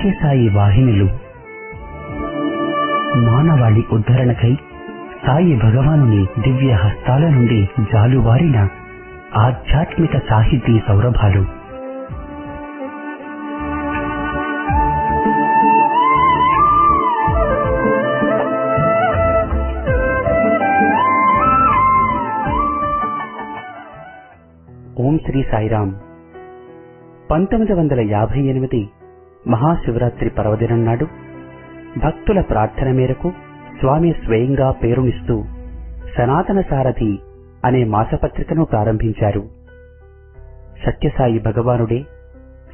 సత్యసాయి వాహినులు మానవాళి ఉద్ధరణకై సాయి భగవానుని దివ్య హస్తాల నుండి జాలువారిన ఆధ్యాత్మిక సాహితీ సౌరభాలు. ఓం శ్రీ సాయిరామ్. 1958 మహాశివరాత్రి పర్వదినం నాడు భక్తుల ప్రార్థన మేరకు స్వామి స్వయంగా పేరునిస్తూ సనాతన సారథి అనే మాసపత్రికను ప్రారంభించారు. సత్యసాయి భగవానుడే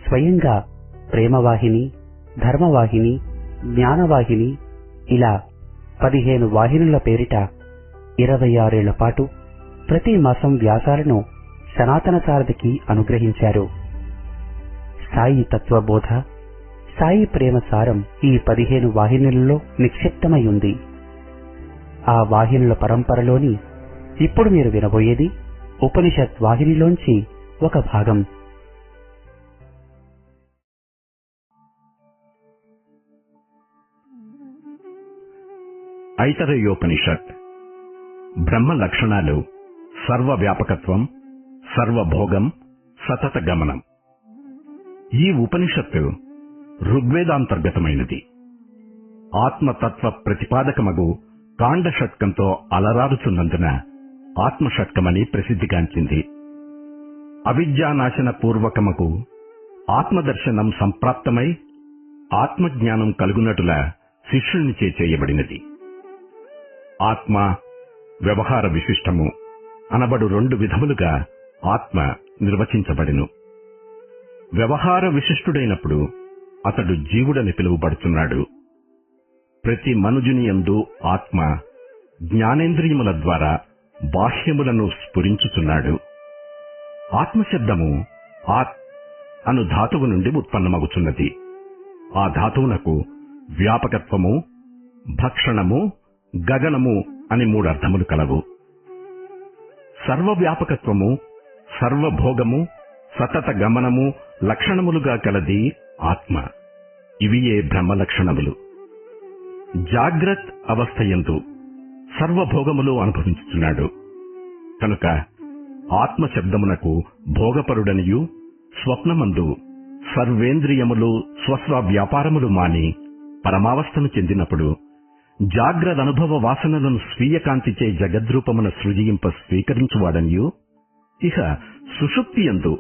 స్వయంగా ప్రేమవాహిని, ధర్మవాహిని, జ్ఞానవాహిని ఇలా 15 వాహినుల పేరిట 26 ఏళ్ల పాటు ప్రతి మాసం వ్యాసాలను సనాతన సారథికి అనుగ్రహించారు. సాయి తత్వబోధ, సాయి ప్రేమ సారం ఈ 15 వాహినులలో నిక్షిప్తమై ఉంది. ఆ వాహినుల పరంపరలోని ఇప్పుడు మీరు వినబోయేది ఉపనిషత్ వాహినిలోంచి ఒక భాగం. ఐతరేయోపనిషత్. బ్రహ్మ లక్షణాలు సర్వవ్యాపకత్వం, సర్వభోగం, సతత గమనం. ఈ ఉపనిషత్తు ఋగ్వేదాంతర్గతమైనది. ఆత్మతత్వ ప్రతిపాదకమగు కాండ షట్కంతో అలరారుచున్నందున ఆత్మషట్కమని ప్రసిద్ధిగాంచింది. అవిద్యానాశన పూర్వకమగు ఆత్మదర్శనం సంప్రాప్తమై ఆత్మజ్ఞానం కలుగునటుల శిష్యునిచే చేయబడినది. ఆత్మ, వ్యవహార విశిష్టము అనబడు 2 విధములుగా ఆత్మ నిర్వచించబడిను. వ్యవహార విశిష్టుడైనప్పుడు అతడు జీవుడని పిలువబడుతున్నాడు. ప్రతి మనుజుని యందు ఆత్మ జ్ఞానేంద్రియముల ద్వారా బాహ్యములను స్ఫురించుచున్నాడు. ఆత్మశబ్దము ఆత్ అను ధాతువు నుండి ఉత్పన్నమగుచున్నది. ఆ ధాతువునకు వ్యాపకత్వము, భక్షణము, గగనము అని 3 అర్థములు కలవు. సర్వవ్యాపకత్వము, సర్వభోగము, సతత గమనము లక్షణములుగా కలది ఆత్మ. ఇవియే బ్రహ్మ లక్షణములు. జాగ్రత్ అవస్థయందు సర్వభోగములు అనుభవించుతున్నాడు కనుక ఆత్మశబ్దమునకు భోగపరుడనియు, స్వప్నమందు సర్వేంద్రియములు స్వస్వ వ్యాపారములు మాని పరమావస్థను చెందినప్పుడు జాగ్రదనుభవ వాసనలను స్వీయ కాంతిచే జగద్రూపమున సృజింప స్వీకరించువాడనియు, ఇహ సుషుప్తియందు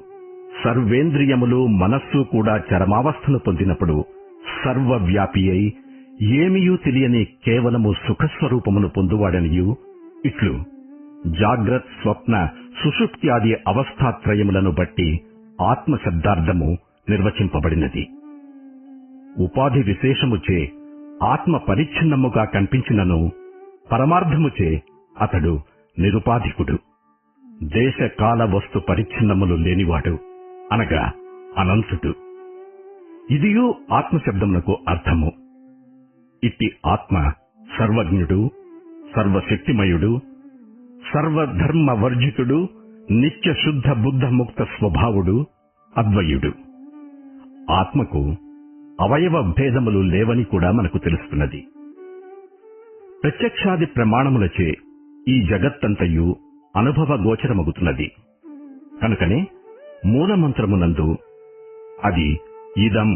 సర్వేంద్రియములు మనస్సు కూడా చరమావస్థను పొందినప్పుడు సర్వవ్యాపి అయి ఏమియూ తెలియని కేవలము సుఖస్వరూపమును పొందువాడనియు, ఇట్లు జాగ్రత్, స్వప్న, సుషుప్త్యాది అవస్థాత్రయములను బట్టి ఆత్మశబ్దార్థము నిర్వచింపబడినది. ఉపాధి విశేషముచే ఆత్మ పరిచ్ఛిన్నముగా కనిపించినను పరమార్థముచే అతడు నిరుపాధికుడు, దేశకాల వస్తు పరిచ్ఛిన్నములు లేనివాడు అనగా అనంతుడు. ఇదియు ఆత్మశబ్దమునకు అర్థము. ఇట్టి ఆత్మ సర్వజ్ఞుడు, సర్వశక్తిమయుడు, సర్వధర్మవర్జితుడు, నిత్య శుద్ధ బుద్ధ ముక్త స్వభావుడు, అద్వయుడు. ఆత్మకు అవయవ భేదములు లేవని కూడా మనకు తెలుస్తున్నది. ప్రత్యక్షాది ప్రమాణములచే ఈ జగత్తంతయు అనుభవ గోచరమగుతున్నది. కనుకనే మూలమంత్రమునందు అది ఇదం,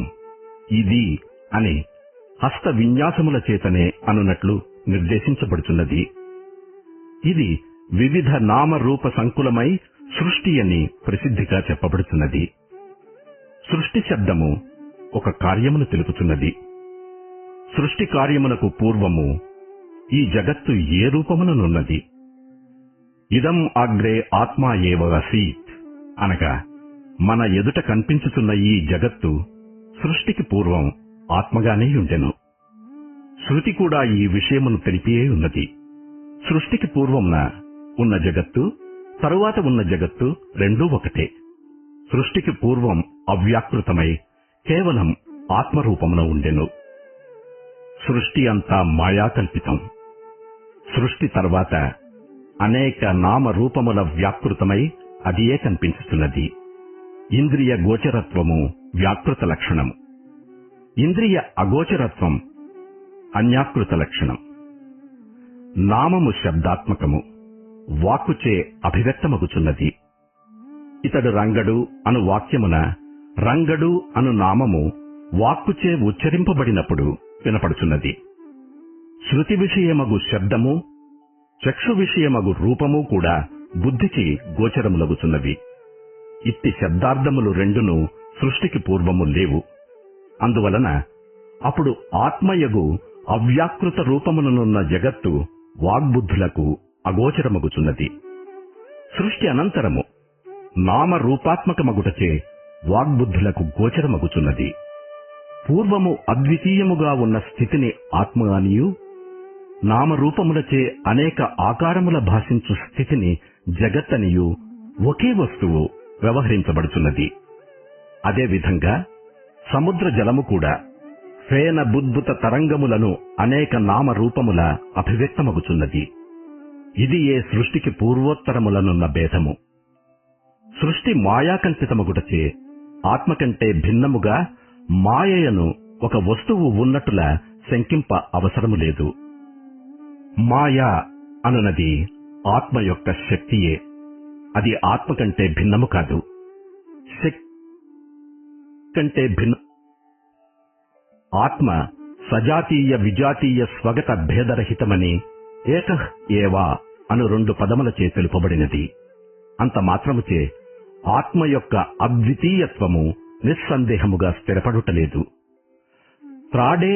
ఇది అని హస్త విన్యాసముల చేతనే అనునట్లు నిర్దేశించబడుతున్నది. ఇది వివిధ నామరూప సంకులమై సృష్టి అని ప్రసిద్ధిగా చెప్పబడుతున్నది. సృష్టి శబ్దము ఒక కార్యమును తెలుపుతున్నది. సృష్టి కార్యమునకు పూర్వము ఈ జగత్తు ఏ రూపముననున్నది? ఇదం అగ్రే ఆత్మా ఏవ ఆసీత్ అనగా మన ఎదుట కనిపించుతున్న ఈ జగత్తు సృష్టికి పూర్వం ఆత్మగానే ఉండెను. శృతి కూడా ఈ విషయమును తెలిపియే ఉన్నది. సృష్టికి పూర్వమున ఉన్న జగత్తు, తరువాత ఉన్న జగత్తు రెండూ ఒకటే. సృష్టికి పూర్వం అవ్యాకృతమై కేవలం ఆత్మరూపమున ఉండెను. సృష్టి అంతా మాయాకల్పితం. సృష్టి తర్వాత అనేక నామరూపముల వ్యాకృతమై అదియే కనిపించుతున్నది. ఇంద్రియ గోచరత్వము వ్యాకృత లక్షణము. ఇంద్రియ అగోచరత్వం అన్యాకృత లక్షణం. నామము శబ్దాత్మకము, వాక్కుచే అభివ్యక్తమగుచున్నది. ఇతడు రంగడు అను వాక్యమున రంగడు అను నామము వాక్కుచే ఉచ్చరింపబడినప్పుడు వినపడుచున్నది. శృతి విషయమగు శబ్దము, చక్షు విషయమగు రూపము కూడా బుద్ధికి గోచరములగుచున్నవి. ఇట్టి శబ్దార్థములు రెండును సృష్టికి పూర్వము లేవు. అందువలన అప్పుడు ఆత్మయగు అవ్యాకృత రూపముననున్న జగత్తు వాగ్బుద్ధులకు అగోచరమగుచున్నది. సృష్టి అనంతరము నామరూపాత్మకమగుటచే వాగ్బుద్ధులకు గోచరమగుచున్నది. పూర్వము అద్వితీయముగా ఉన్న స్థితిని ఆత్మ అనియు, నామరూపములచే అనేక ఆకారముల భాషించు స్థితిని జగత్తనియు ఒకే వస్తువు వ్యవహరించబడుచున్నది. అదేవిధంగా సముద్ర జలము కూడా ఫేన బుద్భుత తరంగములను అనేక నామరూపముల అభివ్యక్తమగుచున్నది. ఇది ఏ సృష్టికి పూర్వోత్తరములనున్న భేదము. సృష్టి మాయాకల్పితమగుటచే ఆత్మ కంటే భిన్నముగా మాయయను ఒక వస్తువు ఉన్నట్టులా శంకింప అవసరము లేదు. మాయా అనునది ఆత్మ యొక్క శక్తియే. అది ఆత్మ కంటే భిన్నము కాదు. శక్తి కంటే భిన్న ఆత్మ సజాతీయ విజాతీయ స్వగత భేదరహితమని ఏకః ఏవా అను 2 పదములచే తెలుపబడినది. అంత మాత్రముచే ఆత్మ యొక్క అద్వితీయత్వము నిస్సందేహముగా స్థిరపడుటలేదు. త్రాడే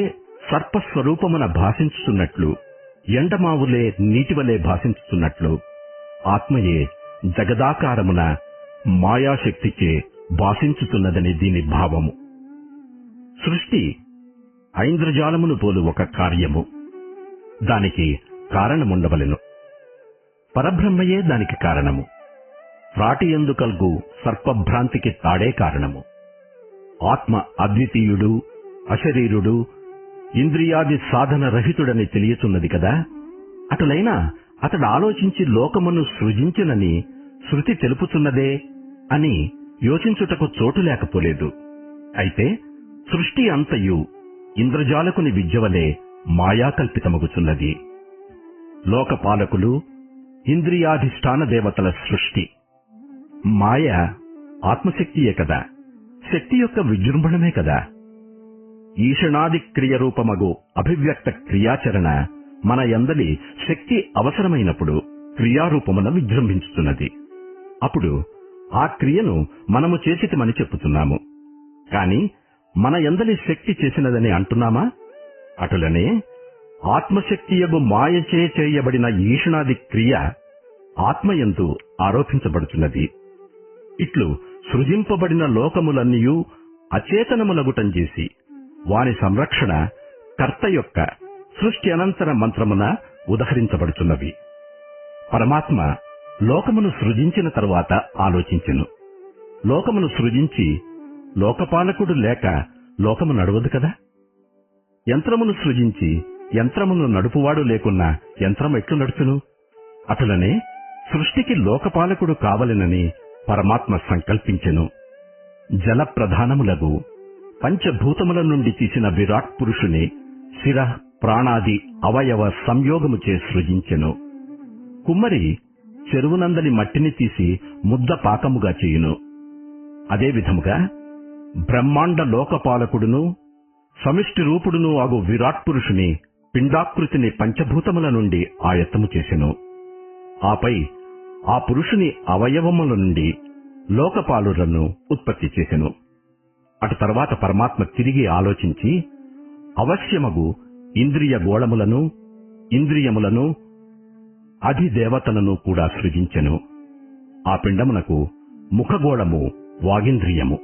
సర్పస్వరూపమున భాషించుతున్నట్లు, ఎండమావులే నీటివలే భాషించుతున్నట్లు ఆత్మయే జగదాకారమున మాయాశక్తిచే భాషించుతున్నదని దీని భావము. సృష్టి ఐంద్రజాలమును పోలు ఒక కార్యము. దానికి కారణముండవలెను. పరబ్రహ్మయే దానికి కారణము. త్రాటియందు కల్గు సర్పభ్రాంతికి తాడే కారణము. ఆత్మ అద్వితీయుడు, అశరీరుడు, ఇంద్రియాది సాధన రహితుడని తెలియచున్నది కదా. అటులైనా అతడు ఆలోచించి లోకమును సృజించునని శృతి తెలుపుచున్నదే అని యోచించుటకు చోటు లేకపోలేదు. అయితే సృష్టి అంతయు ఇంద్రజాలకుని విద్యవలే మాయాకల్పితమగుచున్నది. లోకపాలకులు, ఇంద్రియాధిష్టాన దేవతల సృష్టి. మాయ ఆత్మశక్తియే కదా, శక్తి యొక్క విజృంభణమే కదా. ఈషణాది క్రియరూపమగు అభివ్యక్త క్రియాచరణ మన యందలి శక్తి అవసరమైనప్పుడు క్రియారూపమున విజృంభించుతున్నది. అప్పుడు ఆ క్రియను మనము చేసితమని చెప్పుతున్నాము. కాని మన యందలి శక్తి చేసినదని అంటున్నామా? అటులనే ఆత్మశక్తియగు మాయచే చేయబడిన ఈషణాది క్రియ ఆత్మయందు ఆరోపించబడుతున్నది. ఇట్లు సృజింపబడిన లోకములన్నీయు అచేతనములగుటం చేసి వాని సంరక్షణ కర్త యొక్క సృష్టి అనంతర మంత్రమున ఉదహరించబడుతున్నవి. పరమాత్మ లోకమును సృజించిన తరువాత ఆలోచించెను. లోకమును సృజించి లోకపాలకుడు లేక లోకము నడవదు కదా. యంత్రమును సృజించి యంత్రమును నడుపువాడు లేకున్నా యంత్రం ఎట్లు నడుచును? అటులనే సృష్టికి లోకపాలకుడు కావలెనని పరమాత్మ సంకల్పించెను. జల ప్రధానములగు పంచభూతముల నుండి తీసిన విరాట్ పురుషుని శిర ప్రాణాది అవయవ సంయోగముచే సృజించెను. కుమ్మరి చెరువునందలి మట్టిని తీసి ముద్ద పాకముగా చేయును. అదే విధముగా బ్రహ్మాండ లోకపాలకుడును సమిష్టి రూపుడును అగు విరాట్ పురుషుని పిండాకృతిని పంచభూతముల నుండి ఆయత్తము చేసెను. ఆపై ఆ పురుషుని అవయవముల నుండి లోకపాలులను ఉత్పత్తి చేసెను. అటు తర్వాత పరమాత్మ తిరిగి ఆలోచించి అవశ్యమగు ఇంద్రియ గోళములను, ఇంద్రియములను, అధిదేవతలను కూడా సృజించెను. ఆ పిండమునకు ముఖగోళము వాగింద్రియము,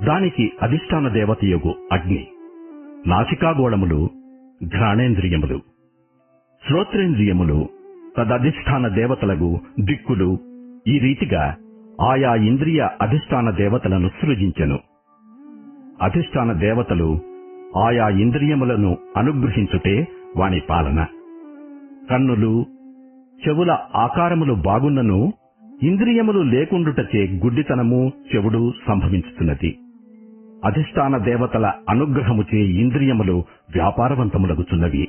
దానికి అధిష్టాన దేవతయగు అగ్ని, నాసికాగోళములు ఘ్రాణేంద్రియములు, శ్రోత్రేంద్రియములు తదధిష్టాన దేవతలగు దిక్కులు. ఈ రీతిగా ఆయా ఇంద్రియ అధిష్టాన దేవతలను సృజించెను. అధిష్టాన దేవతలు ఆయా ఇంద్రియములను అనుగ్రహించుటే వాని పాలన. కన్నులు, చెవుల ఆకారములు బాగున్నను ఇంద్రియములు లేకుండుటచే గుడ్డితనము, చెవుడు సంభవించుతున్నది. అధిష్టాన దేవతల అనుగ్రహముచే ఇంద్రియములు వ్యాపారవంతములగుచున్నవి.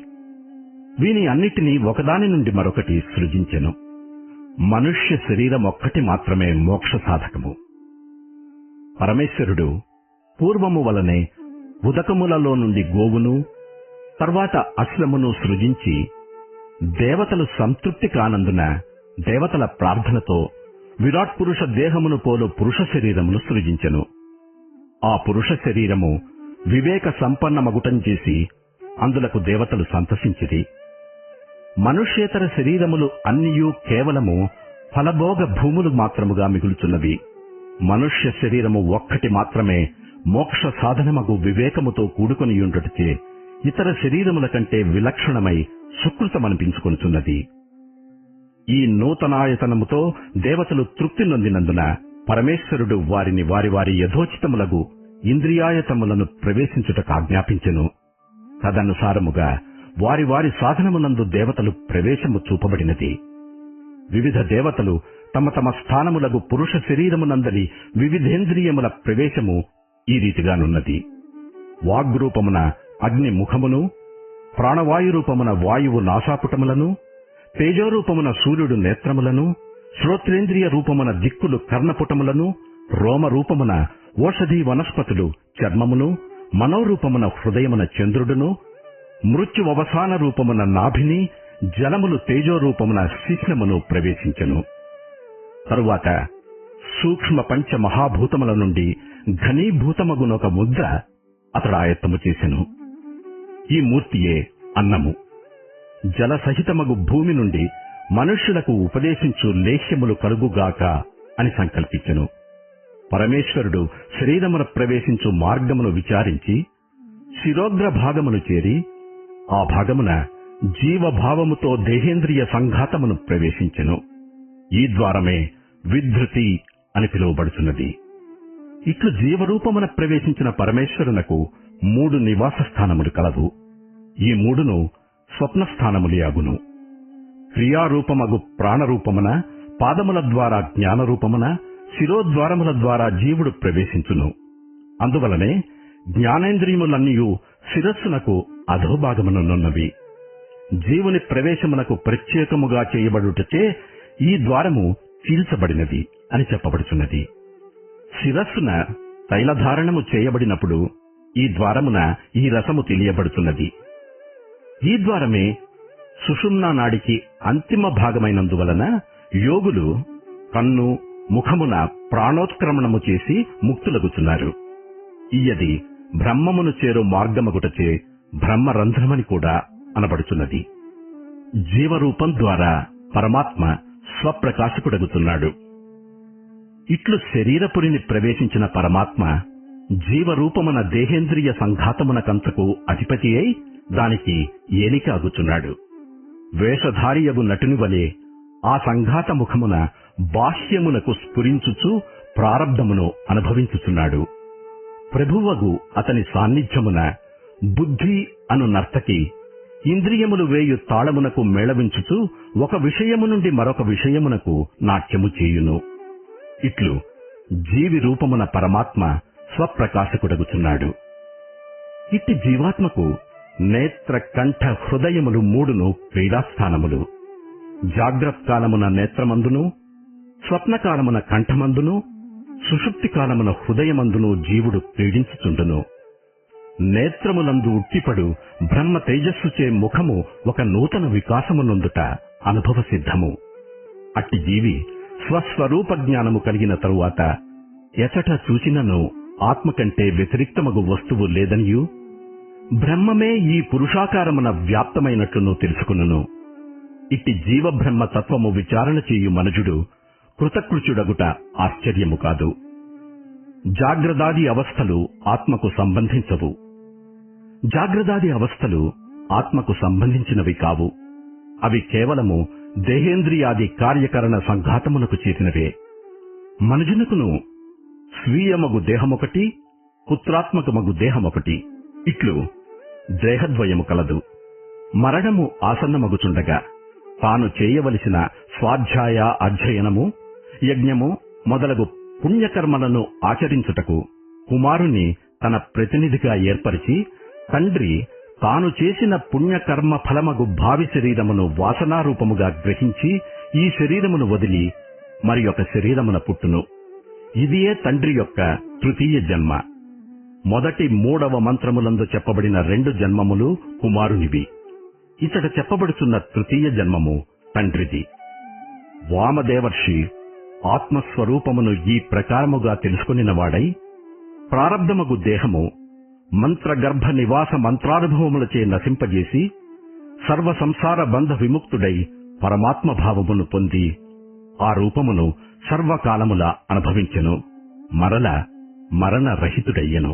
వీని అన్నిటినీ ఒకదాని నుండి మరొకటి సృజించెను. మనుష్య శరీరం ఒక్కటి మాత్రమే మోక్ష సాధకము. పరమేశ్వరుడు పూర్వము వలనే ఉదకములలో నుండి గోవును తర్వాత అశ్వమును సృజించి దేవతలు సంతృప్తి కానందున దేవతల ప్రార్థనతో విరాట్ పురుష దేహమును పోలు పురుష శరీరమును సృజించెను. ఆ పురుష శరీరము వివేక సంపన్నమగుటం చేసి అందులకు దేవతలు సంతసించిరి. మనుష్యేతర శరీరములు అన్నియూ కేవలము ఫలభోగ భూములు మాత్రముగా మిగులుచున్నవి. మనుష్య శరీరము ఒక్కటి మాత్రమే మోక్ష సాధనమగు వివేకముతో కూడుకొనియుండుటచే ఇతర శరీరముల కంటే విలక్షణమై సుకృతమనిపించుకొనుచున్నది. ఈ నూతనాయతనముతో దేవతలు తృప్తి నొందినందున పరమేశ్వరుడు వారిని వారి వారి యథోచితములగు ఇంద్రియాయతములను ప్రవేశించుటకు ఆజ్ఞాపించెను. తదనుసారముగా వారి వారి సాధనమునందు దేవతలు ప్రవేశము చూపబడినది. వివిధ దేవతలు తమ తమ స్థానములగు పురుష శరీరమునందలి వివిధేంద్రియముల ప్రవేశము ఈ రీతిగానున్నది. వాగ్రూపమున అగ్ని ముఖమును, ప్రాణవాయురూపమున వాయువు నాసాపుటములను, తేజోరూపమున సూర్యుడు నేత్రములను, శ్రోత్రేంద్రియ రూపమున దిక్కులు కర్ణపుటములను, రోమరూపమున ఓషధీ వనస్పతులు చర్మమును, మనోరూపమున హృదయమున చంద్రుడును, మృత్యువసాన రూపమున నాభిని, జలములు తేజోరూపమున శిశ్నమును ప్రవేశించెను. తరువాత సూక్ష్మ పంచ మహాభూతముల నుండి ఘనీభూతమగునొక ముద్ర అతడాయత్తము చేసెను. ఈ మూర్తియే అన్నము. జలసహితమగు భూమి నుండి మనుష్యులకు ఉపదేశించు లేహ్యములు కలుగుగాక అని సంకల్పించెను. పరమేశ్వరుడు శరీరమున ప్రవేశించు మార్గమును విచారించి శిరోగ్ర భాగమును చేరి ఆ భాగమున జీవభావముతో దేహేంద్రియ సంఘాతమును ప్రవేశించెను. ఈ ద్వారమే విధృతి అని పిలువబడుతున్నది. ఇట్లు జీవరూపమున ప్రవేశించిన పరమేశ్వరునకు 3 నివాస స్థానములు కలవు. ఈ 3ను స్వప్నస్థానములు యాగును. క్రియారూపమగు ప్రాణరూపమున పాదముల ద్వారా జ్ఞానరూపమున శిరోద్వారముల ద్వారా జీవుడు ప్రవేశించును. అందువలనే జ్ఞానేంద్రియములన్నీయు శిరస్సునకు అధోభాగమునున్నవి. జీవుని ప్రవేశమునకు ప్రత్యేకముగా చేయబడుటచే ఈ ద్వారము చీల్చబడినది అని చెప్పబడుచున్నది. శిరస్సున తైలధారణము చేయబడినప్పుడు ఈ ద్వారమున ఈ రసము తెలియబడుతున్నది. ఈ ద్వారమే సుషుమ్నా నాడికి అంతిమ భాగమైనందువలన యోగులు కన్ను ముఖమున ప్రాణోత్క్రమణము చేసి ముక్తులగుచున్నారు. ఈయది బ్రహ్మమును చేరు మార్గమగుటచే బ్రహ్మరంధ్రమని కూడా అనబడుచున్నది. జీవరూపం ద్వారా పరమాత్మ స్వప్రకాశకుడగుతున్నాడు. ఇట్లు శరీరపురిని ప్రవేశించిన పరమాత్మ జీవరూపమున దేహేంద్రియ సంఘాతమునకంతకు అధిపతి అయి దానికి ఏలిక అగుచున్నాడు. వేషధారియగు నటుని వలె ఆ సంఘాత ముఖమున బాహ్యమునకు స్ఫురించుచు ప్రారబ్ధమును అనుభవించుచున్నాడు. ప్రభువగు అతని సాన్నిధ్యమున బుద్ధి అను నర్తకి ఇంద్రియములు వేయు తాళమునకు మేళవించుచు ఒక విషయము నుండి మరొక విషయమునకు నాట్యము చేయును. ఇట్లు జీవి రూపమున పరమాత్మ స్వప్రకాశకుడగుచున్నాడు. ఇట్టి జీవాత్మకు నేత్ర కంఠ హృదయములు 3ను క్రీడాస్థానములు. జాగ్రత్కాలమున నేత్రమందును, స్వప్నకాలమున కంఠమందును, సుషుప్తి కాలమున హృదయమందును జీవుడు క్రీడించుచుండును. నేత్రములందు ఉట్టిపడు బ్రహ్మ తేజస్సుచే ముఖము ఒక నూతన వికాసమునొందుట అనుభవ సిద్ధము. అట్టి జీవి స్వస్వరూప జ్ఞానము కలిగిన తరువాత ఎచట చూచినను ఆత్మ కంటే వ్యతిరిక్తమగు వస్తువు లేదనియు బ్రహ్మమే ఈ పురుషాకారమున వ్యాప్తమైనట్లును తెలుసుకును. ఇట్టి జీవబ్రహ్మ తత్వము విచారణ చేయు మనుజుడు కృతకృత్యుడగుట ఆశ్చర్యము కాదు. జాగ్రదాది అవస్థలు ఆత్మకు సంబంధించవు. జాగ్రదాది అవస్థలు ఆత్మకు సంబంధించినవి కావు. అవి కేవలము దేహేంద్రియాది కార్యకరణ సంఘాతమునకు చేసినవే. మనుజునకును స్వీయమగు దేహమొకటి, పుత్రాత్మకమగు దేహమొకటి. ఇట్లు దేహద్వయము కలదు. మరణము ఆసన్నమగుచుండగా తాను చేయవలసిన స్వాధ్యాయ అధ్యయనము, యజ్ఞము మొదలగు పుణ్యకర్మలను ఆచరించుటకు కుమారుని తన ప్రతినిధిగా ఏర్పరిచి తండ్రి తాను చేసిన పుణ్యకర్మ ఫలమగు భావి శరీరమును వాసనారూపముగా గ్రహించి ఈ శరీరమును వదిలి మరి ఒక శరీరమున పుట్టును. ఇదియే తండ్రి యొక్క తృతీయ జన్మ. మొదటి 3వ మంత్రములందు చెప్పబడిన 2 జన్మములు కుమారునివి. ఇతడ చెప్పబడుతున్న తృతీయ జన్మము తండ్రిది. వామదేవర్షి ఆత్మస్వరూపమును ఈ ప్రకారముగా తెలుసుకొనినవాడై ప్రారబ్ధమగు దేహము మంత్రగర్భ నివాస మంత్రానుభవములచే నశింపజేసి సర్వ సంసార బంధ విముక్తుడై పరమాత్మ భావమును పొంది ఆ రూపమును సర్వకాలములా అనుభవించెను. మరల మరణరహితుడయ్యెను.